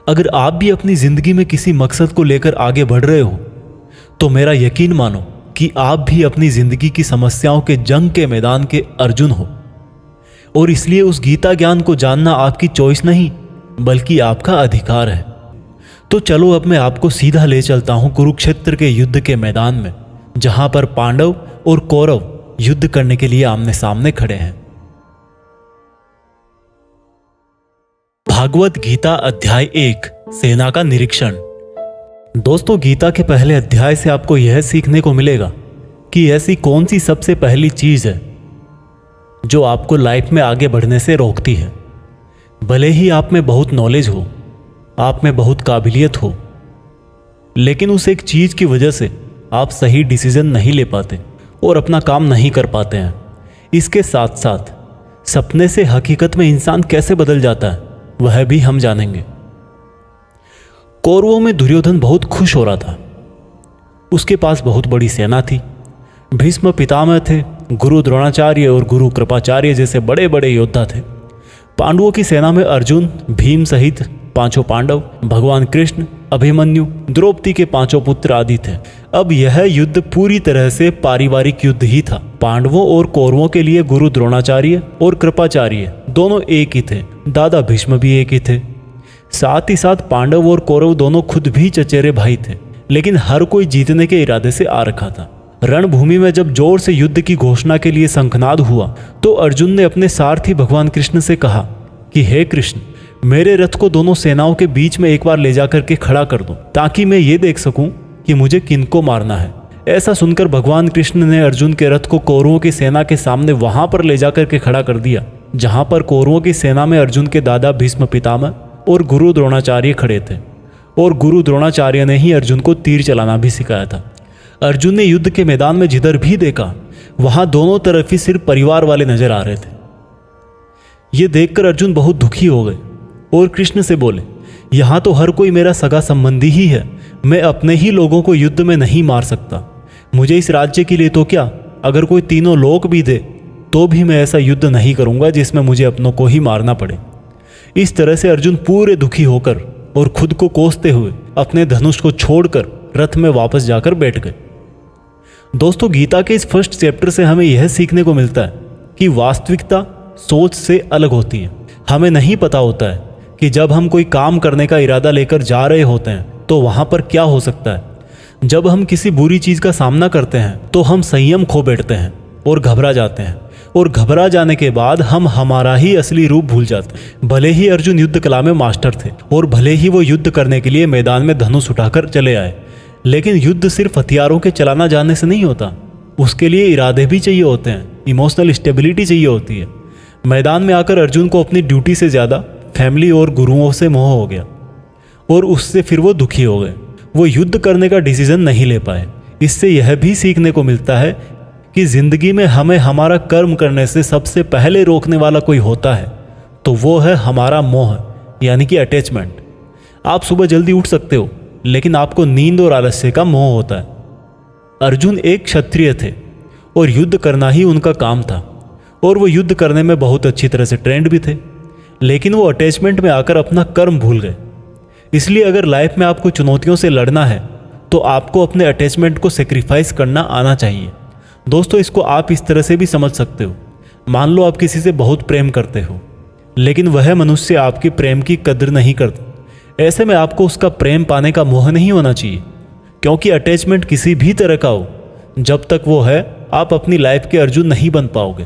अगर आप भी अपनी जिंदगी में किसी मकसद को लेकर आगे बढ़ रहे हो तो मेरा यकीन मानो कि आप भी अपनी जिंदगी की समस्याओं के जंग के मैदान के अर्जुन हो, और इसलिए उस गीता ज्ञान को जानना आपकी चॉइस नहीं बल्कि आपका अधिकार है। तो चलो अब मैं आपको सीधा ले चलता हूं कुरुक्षेत्र के युद्ध के मैदान में, जहां पर पांडव और कौरव युद्ध करने के लिए आमने सामने खड़े हैं। भागवत गीता अध्याय 1 सेना का निरीक्षण। दोस्तों, गीता के पहले अध्याय से आपको यह सीखने को मिलेगा कि ऐसी कौन सी सबसे पहली चीज है जो आपको लाइफ में आगे बढ़ने से रोकती है। भले ही आप में बहुत नॉलेज हो, आप में बहुत काबिलियत हो, लेकिन उस एक चीज की वजह से आप सही डिसीजन नहीं ले पाते और अपना काम नहीं कर पाते हैं। इसके साथ साथ सपने से हकीकत में इंसान कैसे बदल जाता है वह भी हम जानेंगे। कौरवों में दुर्योधन बहुत खुश हो रहा था। उसके पास बहुत बड़ी सेना थी। भीष्म पितामह थे, गुरु द्रोणाचार्य और गुरु कृपाचार्य जैसे बड़े बड़े योद्धा थे। पांडवों की सेना में अर्जुन, भीम सहित 5 पांडव, भगवान कृष्ण, अभिमन्यु, द्रौपदी के 5 पुत्र आदि थे। अब यह युद्ध पूरी तरह से पारिवारिक युद्ध ही था। पांडवों और कौरवों के लिए गुरु द्रोणाचार्य और कृपाचार्य दोनों एक ही थे। दादा भीष्म भी एक ही थे। साथ ही साथ पांडव और कौरव दोनों खुद भी चचेरे भाई थे, लेकिन हर कोई जीतने के इरादे से आ रखा था। रणभूमि में जब जोर से युद्ध की घोषणा के लिए शंखनाद हुआ तो अर्जुन ने अपने सारथी भगवान कृष्ण से कहा कि हे कृष्ण, मेरे रथ को दोनों सेनाओं के बीच में एक बार ले जाकर के खड़ा कर दो, ताकि मैं ये देख सकूं कि मुझे किनको मारना है। ऐसा सुनकर भगवान कृष्ण ने अर्जुन के रथ को कौरवों की सेना के सामने वहां पर ले जाकर के खड़ा कर दिया, जहां पर कौरवों की सेना में अर्जुन के दादा भीष्म पितामह और गुरु द्रोणाचार्य खड़े थे। और गुरु द्रोणाचार्य ने ही अर्जुन को तीर चलाना भी सिखाया था। अर्जुन ने युद्ध के मैदान में जिधर भी देखा वहां दोनों तरफ ही सिर्फ परिवार वाले नजर आ रहे थे। ये देखकर अर्जुन बहुत दुखी हो गए और कृष्ण से बोले, यहां तो हर कोई मेरा सगा संबंधी ही है, मैं अपने ही लोगों को युद्ध में नहीं मार सकता। मुझे इस राज्य के लिए तो क्या, अगर कोई तीनों लोक भी दे तो भी मैं ऐसा युद्ध नहीं करूंगा जिसमें मुझे अपनों को ही मारना पड़े। इस तरह से अर्जुन पूरे दुखी होकर और खुद को कोसते हुए अपने धनुष को छोड़कर रथ में वापस जाकर बैठ गए। दोस्तों, गीता के इस फर्स्ट चैप्टर से हमें यह सीखने को मिलता है कि वास्तविकता सोच से अलग होती है। हमें नहीं पता होता है कि जब हम कोई काम करने का इरादा लेकर जा रहे होते हैं तो वहां पर क्या हो सकता है। जब हम किसी बुरी चीज का सामना करते हैं तो हम संयम खो बैठते हैं और घबरा जाते हैं, और घबरा जाने के बाद हम हमारा ही असली रूप भूल जाते हैं। भले ही अर्जुन युद्ध कला में मास्टर थे और भले ही वो युद्ध करने के लिए मैदान में धनुष उठाकर चले आए, लेकिन युद्ध सिर्फ हथियारों के चलाना जानने से नहीं होता। उसके लिए इरादे भी चाहिए होते हैं, इमोशनल स्टेबिलिटी चाहिए होती है। मैदान में आकर अर्जुन को अपनी ड्यूटी से ज़्यादा फैमिली और गुरुओं से मोह हो गया और उससे फिर वो दुखी हो गए। वो युद्ध करने का डिसीजन नहीं ले पाए। इससे यह भी सीखने को मिलता है कि जिंदगी में हमें हमारा कर्म करने से सबसे पहले रोकने वाला कोई होता है तो वो है हमारा मोह, यानी कि अटैचमेंट। आप सुबह जल्दी उठ सकते हो, लेकिन आपको नींद और आलस्य का मोह होता है। अर्जुन एक क्षत्रिय थे और युद्ध करना ही उनका काम था, और वो युद्ध करने में बहुत अच्छी तरह से ट्रेंड भी थे, लेकिन वो अटैचमेंट में आकर अपना कर्म भूल गए। इसलिए अगर लाइफ में आपको चुनौतियों से लड़ना है तो आपको अपने अटैचमेंट को सेक्रीफाइस करना आना चाहिए। दोस्तों, इसको आप इस तरह से भी समझ सकते हो। मान लो आप किसी से बहुत प्रेम करते हो, लेकिन वह मनुष्य आपकी प्रेम की कदर नहीं करता। ऐसे में आपको उसका प्रेम पाने का मोह नहीं होना चाहिए, क्योंकि अटैचमेंट किसी भी तरह का हो, जब तक वो है आप अपनी लाइफ के अर्जुन नहीं बन पाओगे।